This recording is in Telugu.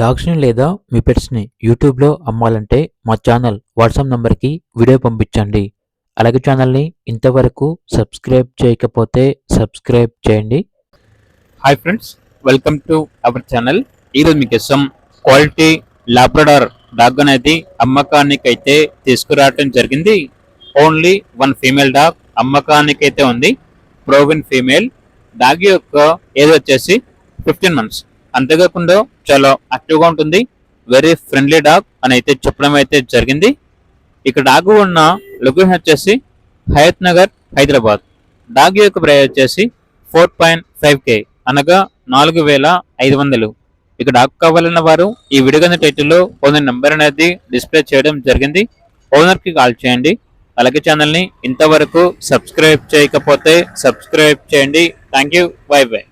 డాగ్స్‌ని లేదా మీ పెట్స్‌ని యూట్యూబ్‌లో అమ్మాలంటే మా ఛానల్ వాట్సాప్ నంబర్‌కి వీడియో పంపించండి. అలాగే ఛానల్‌ని ఇంతవరకు సబ్స్క్రైబ్ చేయకపోతే సబ్స్క్రైబ్ చేయండి. Hi friends, welcome to our channel. ఈరోజు మీకోసం క్వాలిటీ లాబ్రడార్ డాగ్ అనేది అమ్మకానికైతే తీసుకురావటం జరిగింది. ఓన్లీ వన్ ఫీమేల్ డాగ్ అమ్మకానికైతే ఉంది. ప్రోవెన్ ఫీమేల్ డాగ్ యొక్క ఏజ్ వచ్చేసి 15 months. అంతేకాకుండా చాలా యాక్టివ్గా ఉంటుంది. వెరీ ఫ్రెండ్లీ డాగ్ అని అయితే చెప్పడం అయితే జరిగింది. ఇక డాగ్ ఉన్న లొకేషన్ వచ్చేసి హయత్ నగర్, హైదరాబాద్. డాగ్ యొక్క ప్రైస్ వచ్చేసి 4.5K అనగా 4,500. ఇక డాగ్ కావాలన్న వారు ఈ వీడియో కింద టైటిల్లో ఓనర్ నెంబర్ అనేది డిస్ప్లే చేయడం జరిగింది. ఓనర్కి కాల్ చేయండి. అలాగే ఛానల్ని ఇంతవరకు సబ్స్క్రైబ్ చేయకపోతే సబ్స్క్రైబ్ చేయండి. Thank you. By by.